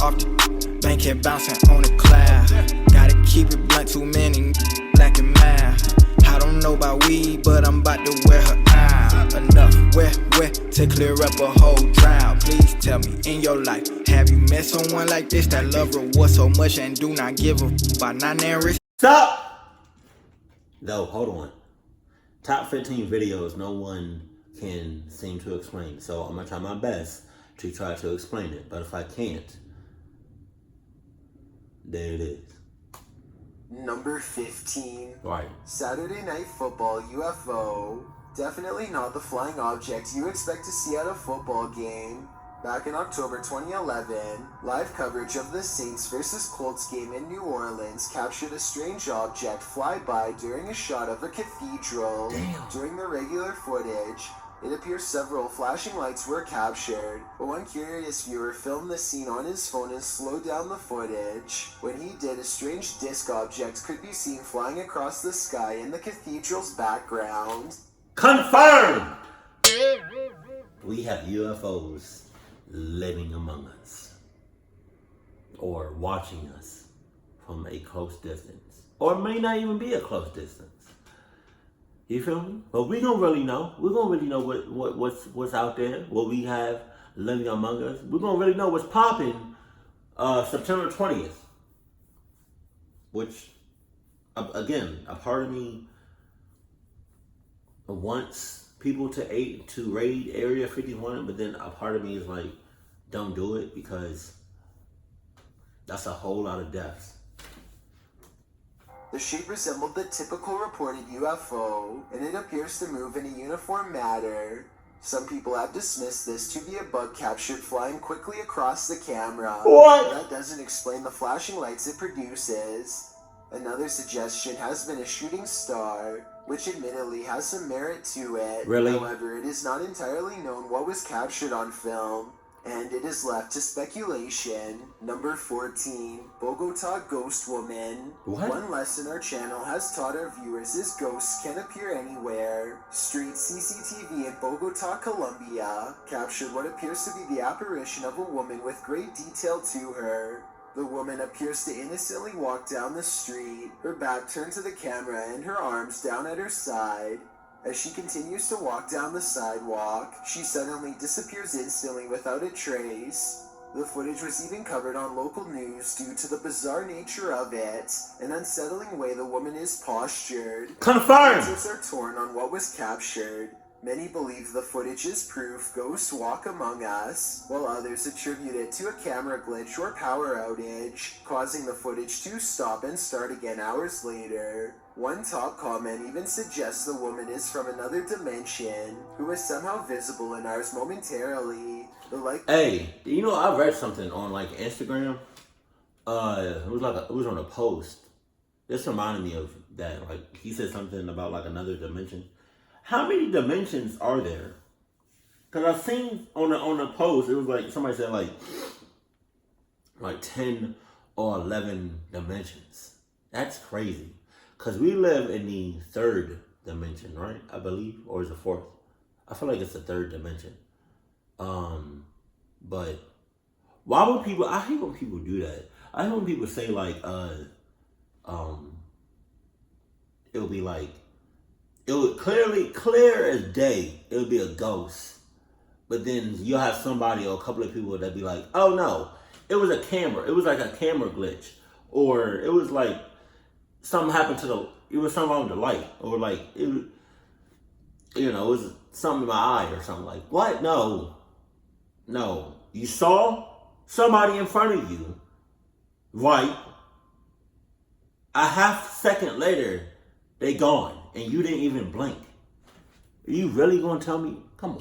off the bank, head bouncing on the cloud. Gotta keep it blunt, too many lacking math. I don't know about weed, but I'm about to wear her out. Enough wet to clear up a whole drought. Please tell me, in your life, have you met someone like this that love reward so much and do not give a about not risk? Stop! No, hold on. Top 15 videos no one can seem to explain. So I'm gonna try my best to try to explain it. But if I can't, there it is. Number 15. Right. Saturday Night Football UFO. Definitely not the flying object you expect to see at a football game. Back in October 2011, live coverage of the Saints vs. Colts game in New Orleans captured a strange object fly by during a shot of a cathedral. Damn. During the regular footage, it appears several flashing lights were captured, but one curious viewer filmed the scene on his phone and slowed down the footage. When he did, a strange disc object could be seen flying across the sky in the cathedral's background. Confirmed! We have UFOs living among us, or watching us from a close distance, or it may not even be a close distance. You feel me? But we gonna really know. We're gonna really know what's out there, what we have living among us. We're gonna really know what's popping September 20th. Which, again, a part of me wants people to raid Area 51, but then a part of me is like, don't do it, because that's a whole lot of deaths. The shape resembled the typical reported UFO, and it appears to move in a uniform manner. Some people have dismissed this to be a bug captured flying quickly across the camera. What? That doesn't explain the flashing lights it produces. Another suggestion has been a shooting star, which admittedly has some merit to it. Really? However, it is not entirely known what was captured on film, and it is left to speculation. Number 14, Bogota Ghost Woman. What? One lesson our channel has taught our viewers is ghosts can appear anywhere. Street CCTV in Bogota, Colombia, captured what appears to be the apparition of a woman with great detail to her. The woman appears to innocently walk down the street, her back turned to the camera and her arms down at her side. As she continues to walk down the sidewalk, she suddenly disappears instantly without a trace. The footage was even covered on local news due to the bizarre nature of it, an unsettling way the woman is postured. Confirmed! Answers are torn on what was captured. Many believe the footage is proof ghosts walk among us, while others attribute it to a camera glitch or power outage, causing the footage to stop and start again hours later. One top comment even suggests the woman is from another dimension, who is somehow visible in ours momentarily. Hey, you know, I read something on like Instagram. It was on a post. This reminded me of that. Like, he said something about like another dimension. How many dimensions are there? Because I've seen on the post, it was like somebody said like 10 or 11 dimensions. That's crazy. Because we live in the third dimension, right? I believe, or is it fourth? I feel like it's the third dimension. But why would people? I hate when people do that. I hate when people say like, it'll be like. It would clear as day, it would be a ghost. But then you'll have somebody or a couple of people that be like, oh no, it was a camera. It was like a camera glitch. Or it was like something happened it was something wrong with the light. Or like, it was something in my eye or something. Like, what? No. You saw somebody in front of you, right? A half second later, they gone. And you didn't even blink. Are you really going to tell me? Come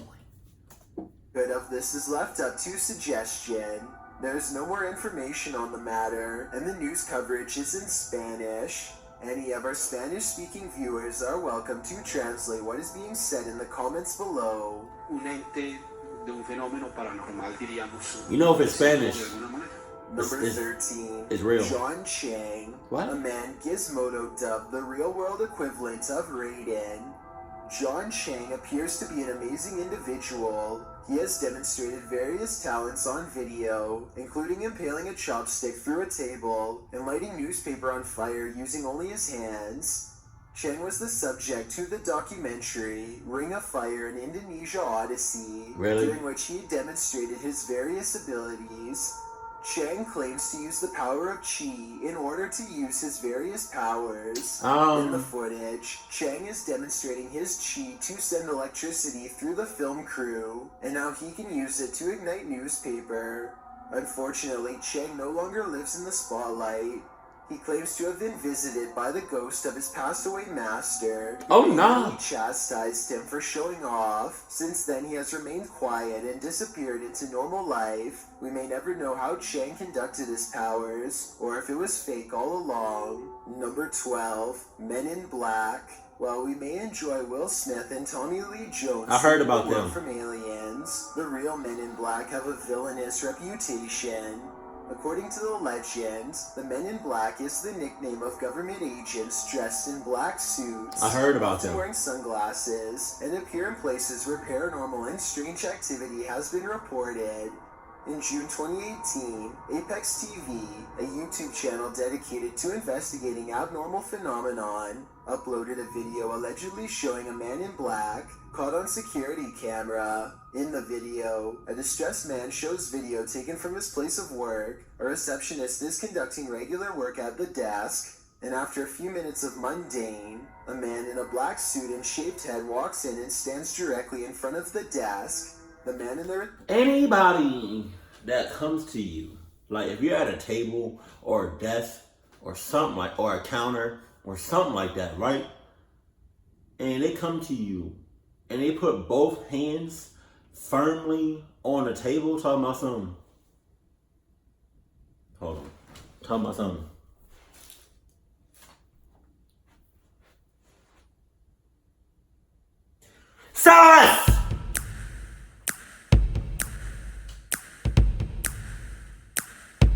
on. Bit of this is left up to suggestion. There's no more information on the matter, and the news coverage is in Spanish. Any of our Spanish-speaking viewers are welcome to translate what is being said in the comments below. You know, if it's Spanish, Number 13, it's real. John Chang, What? a man Gizmodo dubbed the real-world equivalent of Raiden. John Chang appears to be an amazing individual. He has demonstrated various talents on video, including impaling a chopstick through a table and lighting newspaper on fire using only his hands. Chang was the subject to the documentary Ring of Fire: An Indonesia Odyssey, Really? during which he demonstrated his various abilities. Chang claims to use the power of Qi in order to use his various powers. In the footage, Chang is demonstrating his Qi to send electricity through the film crew, and how he can use it to ignite newspaper. Unfortunately, Chang no longer lives in the spotlight. He claims to have been visited by the ghost of his passed away master. Oh no! He chastised him for showing off. Since then, he has remained quiet and disappeared into normal life. We may never know how Chang conducted his powers, or if it was fake all along. Number 12, Men in Black. While we may enjoy Will Smith and Tommy Lee Jones, I heard about them from Aliens, the real Men in Black have a villainous reputation. According to the legend, the Men in Black is the nickname of government agents dressed in black suits. I heard about often them. Wearing sunglasses, and appear in places where paranormal and strange activity has been reported. In June 2018, Apex TV, a YouTube channel dedicated to investigating abnormal phenomenon, uploaded a video allegedly showing a man in black caught on security camera. In the video, a distressed man shows video taken from his place of work. A receptionist is conducting regular work at the desk, and after a few minutes of mundane, a man in a black suit and shaved head walks in and stands directly in front of the desk. The man in there. Anybody that comes to you, like if you're at a table or a desk or something like, or a counter or something like that, right? And they come to you and they put both hands firmly on the table, talking about something. Hold on. Talking about something. Sus!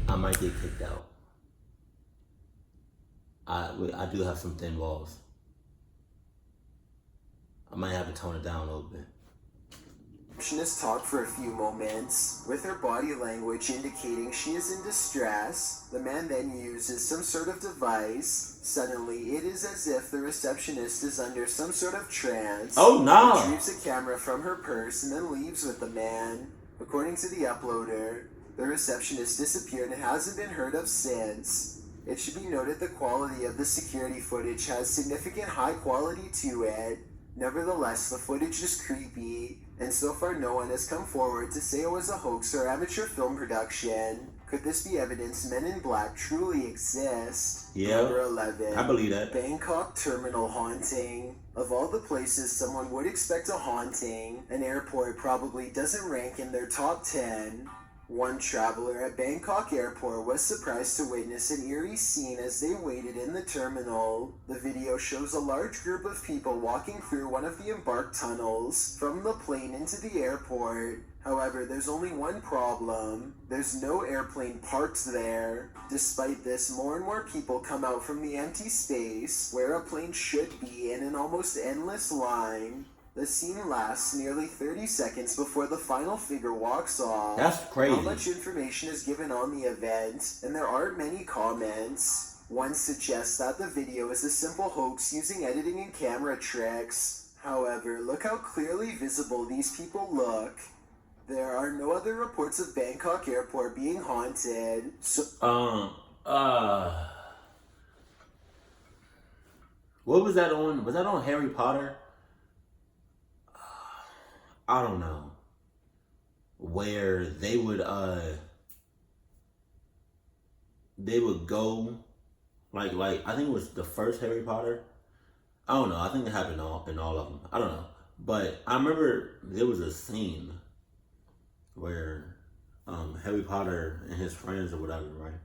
I might get kicked out. I do have some thin walls. I might have to tone it down a little bit. Receptionist talked for a few moments, with her body language indicating she is in distress. The man then uses some sort of device. Suddenly, it is as if the receptionist is under some sort of trance. Oh no! She retrieves a camera from her purse and then leaves with the man. According to the uploader, the receptionist disappeared and hasn't been heard of since. It should be noted the quality of the security footage has significant high quality to it. Nevertheless, the footage is creepy, and so far no one has come forward to say it was a hoax or amateur film production. Could this be evidence Men in Black truly exist? Yeah, Number 11. I believe that. Bangkok terminal haunting. Of all the places someone would expect a haunting, an airport probably doesn't rank in their top 10. One traveler at Bangkok Airport was surprised to witness an eerie scene as they waited in the terminal. The video shows a large group of people walking through one of the embarked tunnels from the plane into the airport. However, there's only one problem. There's no airplane parked there. Despite this, more and more people come out from the empty space where a plane should be in an almost endless line. The scene lasts nearly 30 seconds before the final figure walks off. That's crazy. Not much information is given on the event, and there aren't many comments. One suggests that the video is a simple hoax using editing and camera tricks. However, look how clearly visible these people look. There are no other reports of Bangkok Airport being haunted. What was that on? Was that on Harry Potter? I don't know. Where they would go like I think it was the first Harry Potter. I don't know. I think it happened in all of them. I don't know. But I remember there was a scene where Harry Potter and his friends or whatever, right?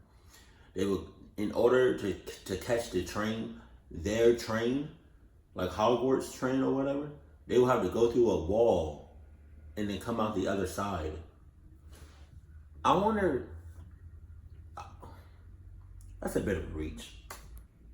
They would, in order to catch the train, their train, like Hogwarts train or whatever, they would have to go through a wall and then come out the other side. I wonder, that's a bit of a reach.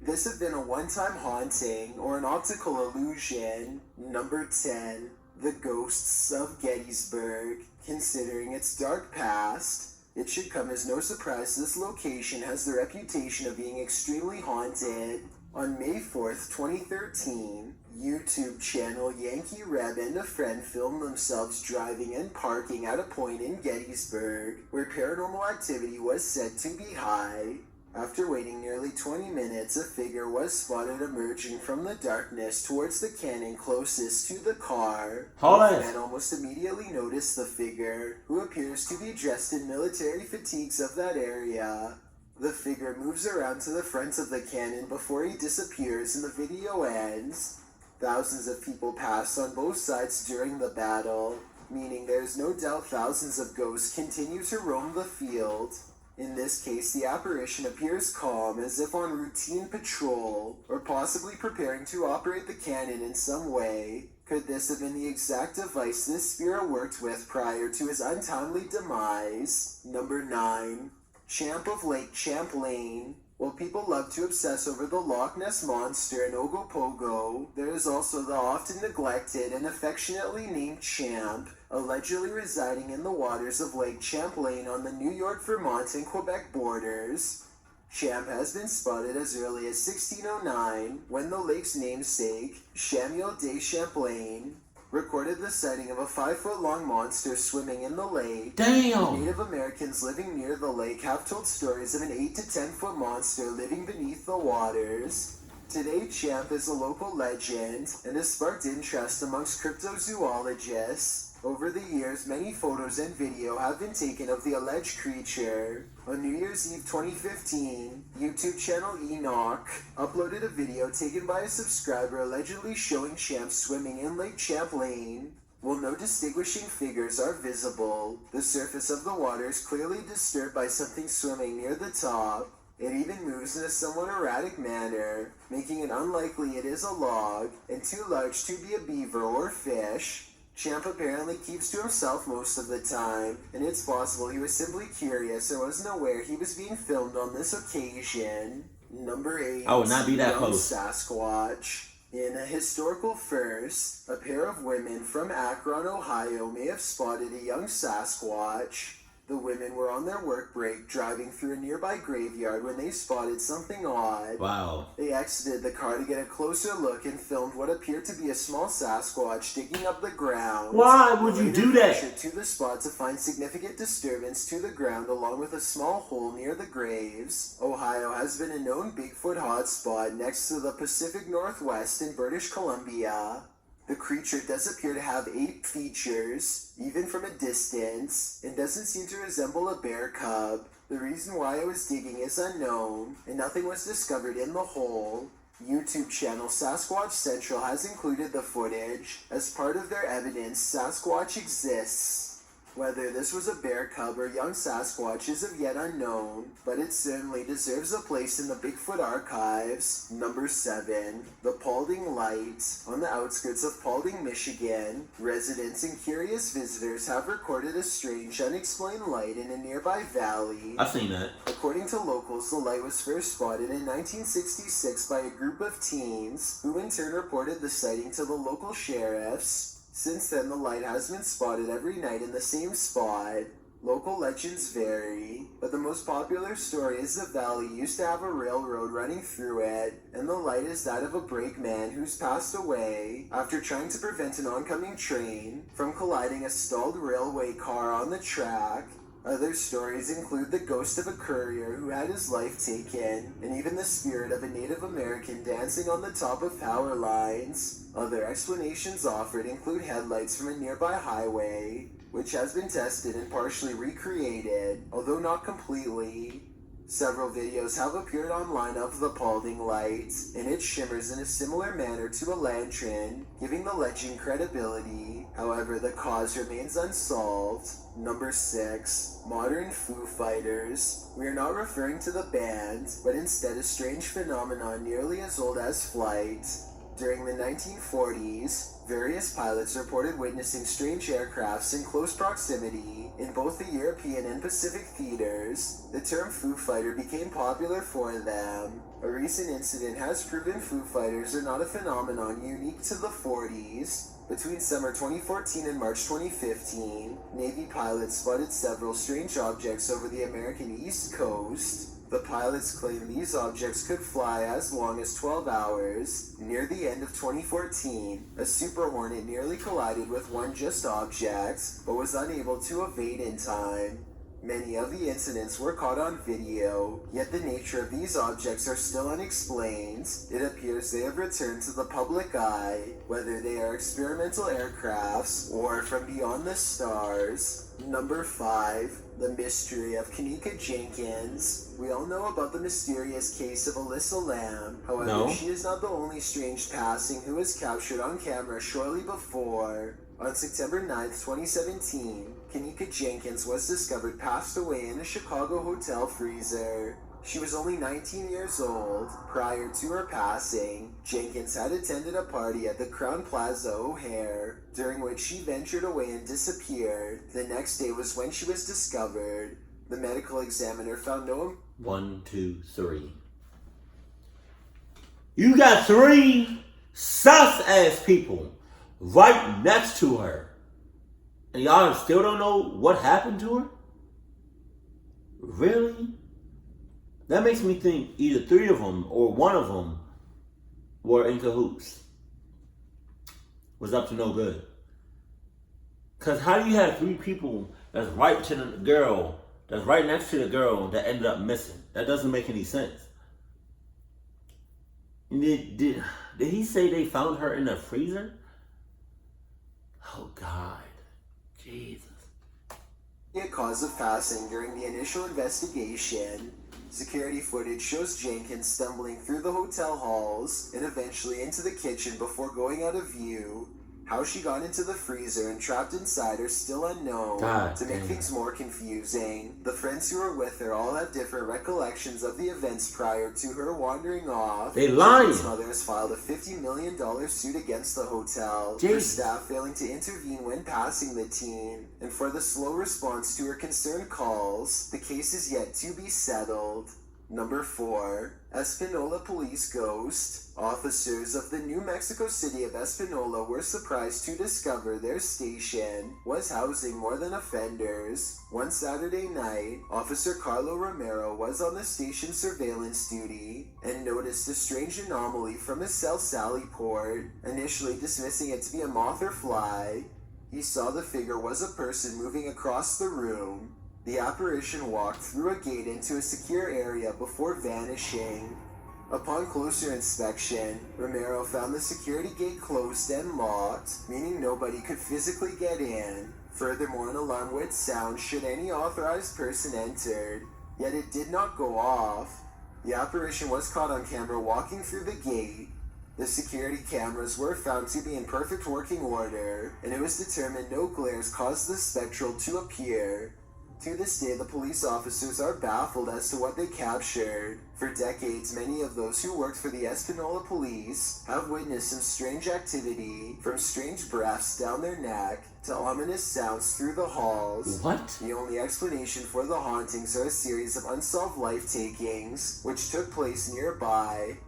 this have been a one-time haunting or an optical illusion. Number 10. The Ghosts of Gettysburg. Considering its dark past, it should come as no surprise this location has the reputation of being extremely haunted. On May 4th, 2013, YouTube channel Yankee Reb and a friend filmed themselves driving and parking at a point in Gettysburg where paranormal activity was said to be high. After waiting nearly 20 minutes, a figure was spotted emerging from the darkness towards the cannon closest to the car. The man almost immediately noticed the figure, who appears to be dressed in military fatigues of that area. The figure moves around to the front of the cannon before he disappears and the video ends. Thousands of people passed on both sides during the battle, meaning there is no doubt thousands of ghosts continue to roam the field. In this case, the apparition appears calm, as if on routine patrol, or possibly preparing to operate the cannon in some way. Could this have been the exact device this spirit worked with prior to his untimely demise? Number 9. Champ of Lake Champlain. While people love to obsess over the Loch Ness Monster and Ogopogo, there is also the often neglected and affectionately named Champ, allegedly residing in the waters of Lake Champlain on the New York, Vermont, and Quebec borders. Champ has been spotted as early as 1609, when the lake's namesake, Samuel de Champlain, recorded the sighting of a 5-foot-long monster swimming in the lake. Damn! Native Americans living near the lake have told stories of an 8 to 10-foot monster living beneath the waters. Today, Champ is a local legend and has sparked interest amongst cryptozoologists. Over the years, many photos and video have been taken of the alleged creature. On New Year's Eve 2015, YouTube channel Enoch uploaded a video taken by a subscriber allegedly showing Champ swimming in Lake Champlain. While no distinguishing figures are visible, the surface of the water is clearly disturbed by something swimming near the top. It even moves in a somewhat erratic manner, making it unlikely it is a log and too large to be a beaver or fish. Champ apparently keeps to himself most of the time, and it's possible he was simply curious or wasn't aware he was being filmed on this occasion. Number 8. I would not be that Young close. Sasquatch. In a historical first, a pair of women from Akron, Ohio may have spotted a young Sasquatch. The women were on their work break driving through a nearby graveyard when they spotted something odd. Wow. They exited the car to get a closer look and filmed what appeared to be a small Sasquatch digging up the ground. Why would you do that? They to the spot to find significant disturbance to the ground along with a small hole near the graves. Ohio has been a known Bigfoot hotspot next to the Pacific Northwest in British Columbia. The creature does appear to have 8 features, even from a distance, and doesn't seem to resemble a bear cub. The reason why it was digging is unknown, and nothing was discovered in the hole. YouTube channel Sasquatch Central has included the footage. As part of their evidence, Sasquatch exists. Whether this was a bear cub or young Sasquatch is of yet unknown, but it certainly deserves a place in the Bigfoot archives. Number 7. The Paulding Light. On the outskirts of Paulding, Michigan, residents and curious visitors have recorded a strange, unexplained light in a nearby valley. I've seen that. According to locals, the light was first spotted in 1966 by a group of teens, who in turn reported the sighting to the local sheriffs. Since then, the light has been spotted every night in the same spot. Local legends vary, but the most popular story is the valley used to have a railroad running through it, and the light is that of a brakeman who's passed away after trying to prevent an oncoming train from colliding a stalled railway car on the track. Other stories include the ghost of a courier who had his life taken, and even the spirit of a Native American dancing on the top of power lines. Other explanations offered include headlights from a nearby highway, which has been tested and partially recreated, although not completely. Several videos have appeared online of the Paulding Light, and it shimmers in a similar manner to a lantern, giving the legend credibility. However, the cause remains unsolved. Number 6. Modern Foo Fighters. We are not referring to the band, but instead a strange phenomenon nearly as old as flight. During the 1940s, various pilots reported witnessing strange aircrafts in close proximity in both the European and Pacific theaters. The term Foo Fighter became popular for them. A recent incident has proven Foo Fighters are not a phenomenon unique to the 40s. Between summer 2014 and March 2015, Navy pilots spotted several strange objects over the American East Coast. The pilots claimed these objects could fly as long as 12 hours. Near the end of 2014, a Super Hornet nearly collided with one just object, but was unable to evade in time. Many of the incidents were caught on video, yet the nature of these objects are still unexplained. It appears they have returned to the public eye, whether they are experimental aircrafts or from beyond the stars. Number 5. The mystery of Kanika Jenkins. We all know about the mysterious case of Alyssa Lamb. However, she is not the only strange passing who was captured on camera shortly before. On September 9th, 2017, Kanika Jenkins was discovered passed away in a Chicago hotel freezer. She was only 19 years old. Prior to her passing, Jenkins had attended a party at the Crown Plaza O'Hare, during which she ventured away and disappeared. The next day was when she was discovered. The medical examiner found no... 1, 2, 3. You got 3 sus-ass people right next to her. And y'all still don't know what happened to her? Really? That makes me think either 3 of them or one of them were in cahoots. Was up to no good. Because how do you have 3 people that's right to the girl, that's right next to the girl that ended up missing? That doesn't make any sense. Did he say they found her in the freezer? Oh, God. Jesus. A cause of passing during the initial investigation. Security footage shows Jenkins stumbling through the hotel halls and eventually into the kitchen before going out of view. How she got into the freezer and trapped inside are still unknown. To make things more confusing, the friends who were with her all have different recollections of the events prior to her wandering off. They lying. His mother has filed a $50 million suit against the hotel for staff failing to intervene when passing the teen, and for the slow response to her concerned calls. The case is yet to be settled. Number 4. Espanola Police Ghost. Officers of the New Mexico City of Espanola were surprised to discover their station was housing more than offenders. One Saturday night, Officer Carlo Romero was on the station's surveillance duty and noticed a strange anomaly from his cell Sally port, initially dismissing it to be a moth or fly. He saw the figure was a person moving across the room. The apparition walked through a gate into a secure area before vanishing. Upon closer inspection, Romero found the security gate closed and locked, meaning nobody could physically get in. Furthermore, an alarm would sound should any authorized person enter, yet it did not go off. The apparition was caught on camera walking through the gate. The security cameras were found to be in perfect working order, and it was determined no glares caused the spectral to appear. To this day, the police officers are baffled as to what they captured. For decades, many of those who worked for the Espanola police have witnessed some strange activity, from strange breaths down their neck to ominous sounds through the halls. What? The only explanation for the hauntings are a series of unsolved life-takings, which took place nearby.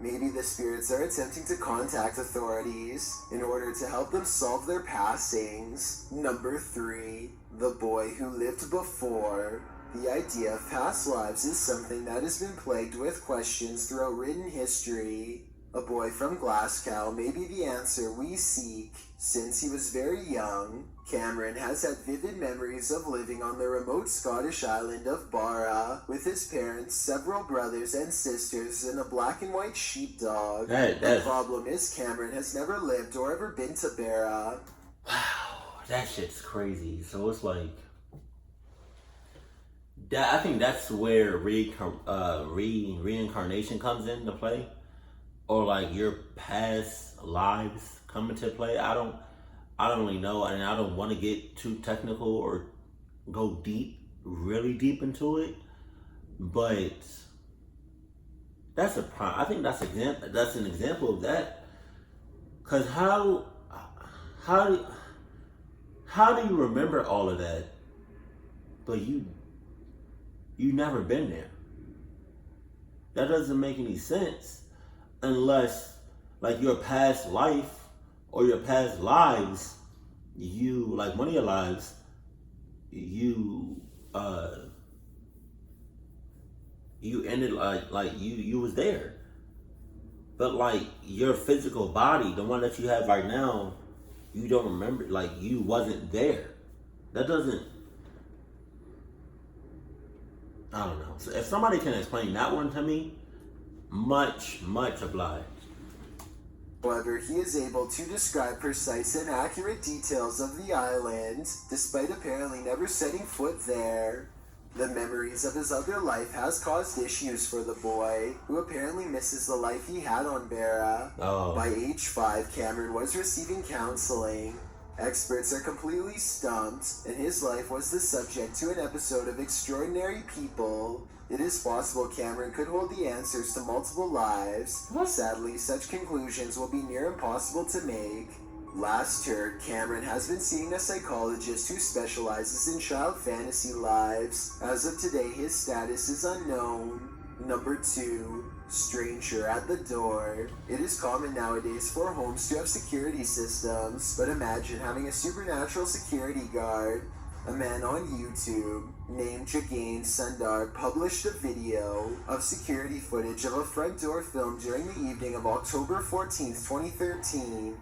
Maybe the spirits are attempting to contact authorities in order to help them solve their passings. Number 3. The boy who lived before. The idea of past lives is something that has been plagued with questions throughout written history. A boy from Glasgow may be the answer we seek. Since he was very young, Cameron has had vivid memories of living on the remote Scottish island of Barra with his parents, several brothers and sisters, and a black and white sheepdog. The problem is Cameron has never lived or ever been to Barra. Wow, that shit's crazy. So it's like... I think that's where reincarnation comes into play. Or like your past lives come into play. I don't really know, and I don't want to get too technical or go deep, really deep into it. But I think that's an example of that. Cause how do you remember all of that, but you never been there? That doesn't make any sense unless, like, your past life or your past lives, like one of your lives, you ended like you was there. But like your physical body, the one that you have right now, you don't remember, like you wasn't there. That doesn't, I don't know. So if somebody can explain that one to me, much obliged. However, he is able to describe precise and accurate details of the island, despite apparently never setting foot there. The memories of his other life has caused issues for the boy, who apparently misses the life he had on Barra. Oh. By age 5, Cameron was receiving counseling. Experts are completely stumped, and his life was the subject to an episode of Extraordinary People. It is possible Cameron could hold the answers to multiple lives. Sadly, such conclusions will be near impossible to make. Last heard, Cameron has been seeing a psychologist who specializes in child fantasy lives. As of today, his status is unknown. Number 2. Stranger at the door. It is common nowadays for homes to have security systems, but imagine having a supernatural security guard. A man on YouTube named Jagain Sundar published a video of security footage of a front door filmed during the evening of October 14th, 2013.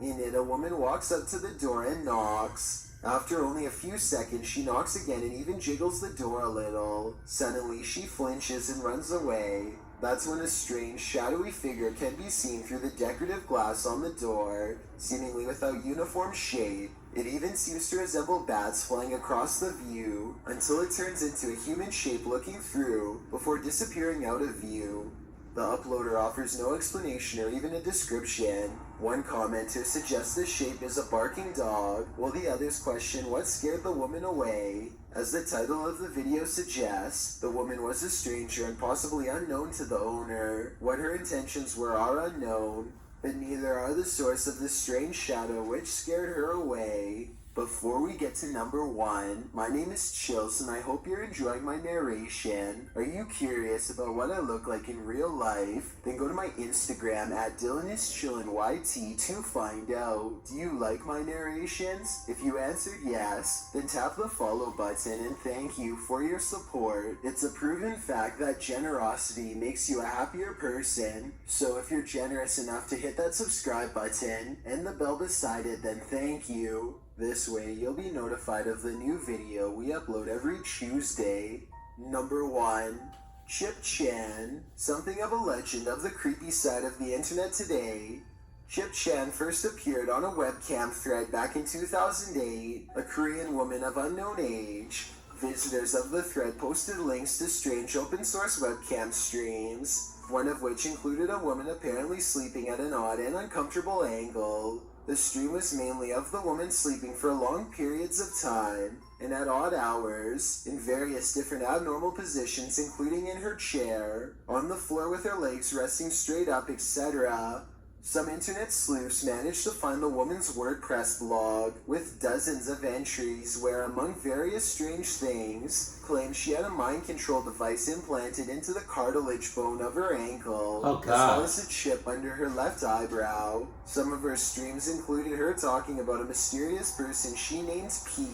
In it, a woman walks up to the door and knocks. After only a few seconds, she knocks again and even jiggles the door a little. Suddenly, she flinches and runs away. That's when a strange, shadowy figure can be seen through the decorative glass on the door, seemingly without uniform shape. It even seems to resemble bats flying across the view, until it turns into a human shape looking through, before disappearing out of view. The uploader offers no explanation or even a description. One commenter suggests the shape is a barking dog, while the others question what scared the woman away. As the title of the video suggests, the woman was a stranger and possibly unknown to the owner. What her intentions were are unknown, but neither are the source of the strange shadow which scared her away. Before we get to number 1, my name is Chills and I hope you're enjoying my narration. Are you curious about what I look like in real life? Then go to my Instagram at DylanIsChillinYT to find out. Do you like my narrations? If you answered yes, then tap the follow button and thank you for your support. It's a proven fact that generosity makes you a happier person. So if you're generous enough to hit that subscribe button and the bell beside it, then thank you. This way, you'll be notified of the new video we upload every Tuesday. Number 1. Chip Chan. Something of a legend of the creepy side of the internet today. Chip Chan first appeared on a webcam thread back in 2008, a Korean woman of unknown age. Visitors of the thread posted links to strange open source webcam streams, one of which included a woman apparently sleeping at an odd and uncomfortable angle. The stream was mainly of the woman sleeping for long periods of time, and at odd hours, in various different abnormal positions including in her chair, on the floor with her legs resting straight up, etc. Some internet sleuths managed to find the woman's WordPress blog, with dozens of entries where, among various strange things, claimed she had a mind control device implanted into the cartilage bone of her ankle, as well as a chip under her left eyebrow. Some of her streams included her talking about a mysterious person she named P,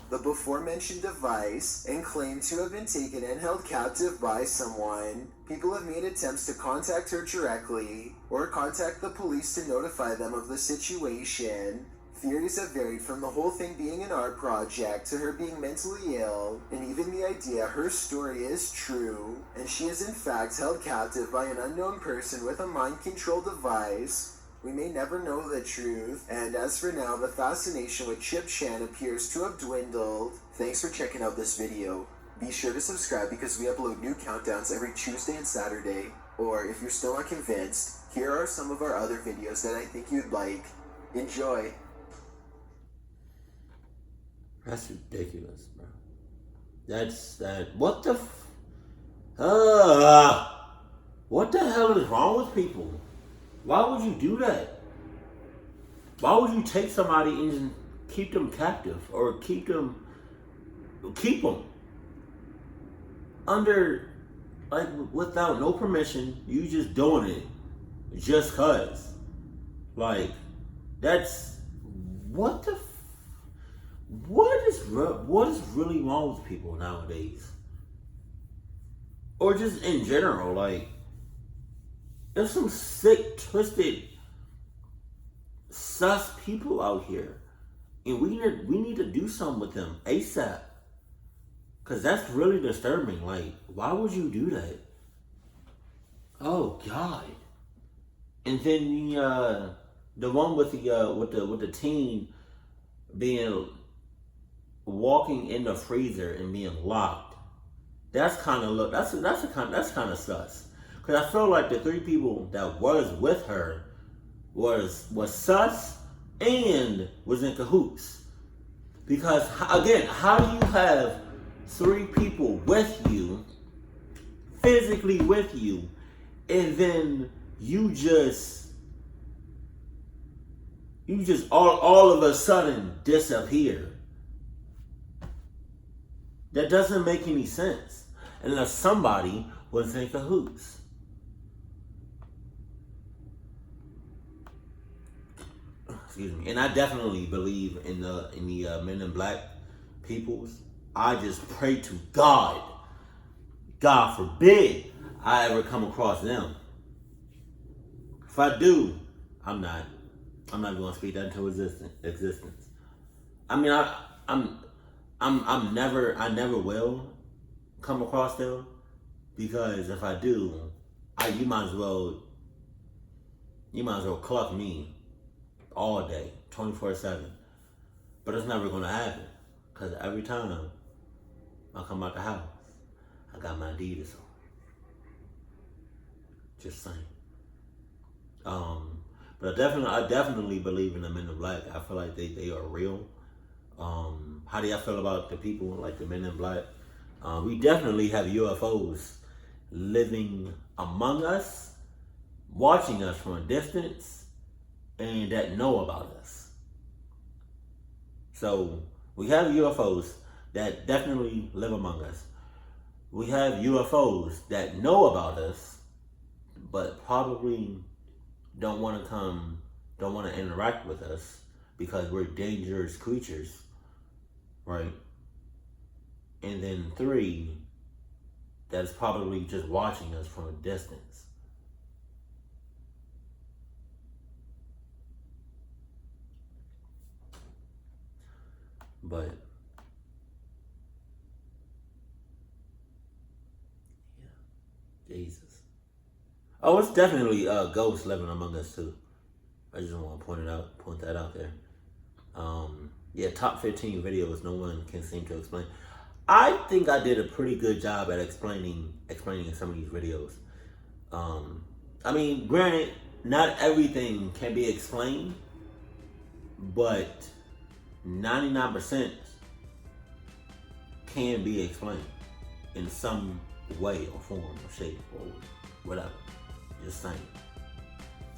the before-mentioned device, and claimed to have been taken and held captive by someone. People have made attempts to contact her directly, or contact the police to notify them of the situation. Theories have varied from the whole thing being an art project to her being mentally ill, and even the idea her story is true, and she is in fact held captive by an unknown person with a mind control device. We may never know the truth, and as for now, the fascination with Chip Chan appears to have dwindled. Thanks for checking out this video. Be sure to subscribe because we upload new countdowns every Tuesday and Saturday. Or if you're still not convinced, here are some of our other videos that I think you'd like. Enjoy! That's ridiculous, bro. What the hell is wrong with people? Why would you do that? Why would you take somebody and keep them captive or keep them under, like, without no permission? You just doing it just cause. Like, that's what is really wrong with people nowadays, or just in general? Like, there's some sick, twisted, sus people out here, and we need to do something with them ASAP, cause that's really disturbing. Like, why would you do that? Oh God! And then the one with the teen walking in the freezer and being locked. That's kind of sus. Cause I feel like the 3 people that was with her was sus and was in cahoots. Because again, how do you have 3 people with you, physically with you, and then you just all of a sudden disappear? That doesn't make any sense unless somebody was in cahoots. Excuse me. And I definitely believe in the Men in Black peoples. I just pray to God forbid I ever come across them. If I do, I'm not going to speak that into existence. I mean, I never will come across them, because if I do, you might as well cluck me all day, 24/7. But it's never going to happen, because every time I come out the house, I got my Adidas on. Just saying. But I definitely believe in the Men in Black. I feel like they are real. How do y'all feel about the people like the Men in Black? We definitely have UFOs living among us, watching us from a distance, and that know about us. So we have UFOs that definitely live among us. We have UFOs that know about us, but probably don't want to interact with us because we're dangerous creatures, right? And then 3, that's probably just watching us from a distance. But yeah, Jesus. Oh, it's definitely ghosts living among us too. I just want to point that out there. Yeah, top 15 videos no one can seem to explain. I think I did a pretty good job at explaining some of these videos. I mean, granted, not everything can be explained, but 99% can be explained in some way or form or shape or whatever. Just saying.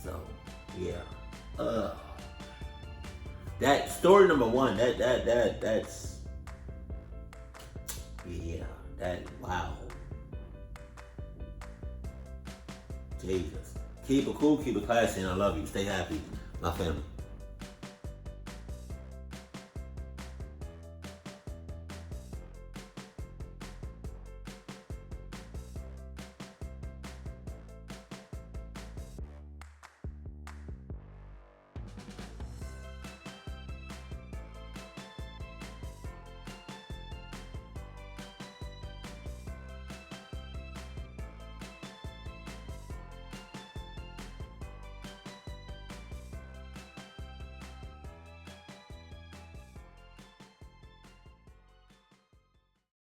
So, yeah. That story number 1, that's yeah, wow. Jesus. Keep it cool, keep it classy, and I love you. Stay happy, my family.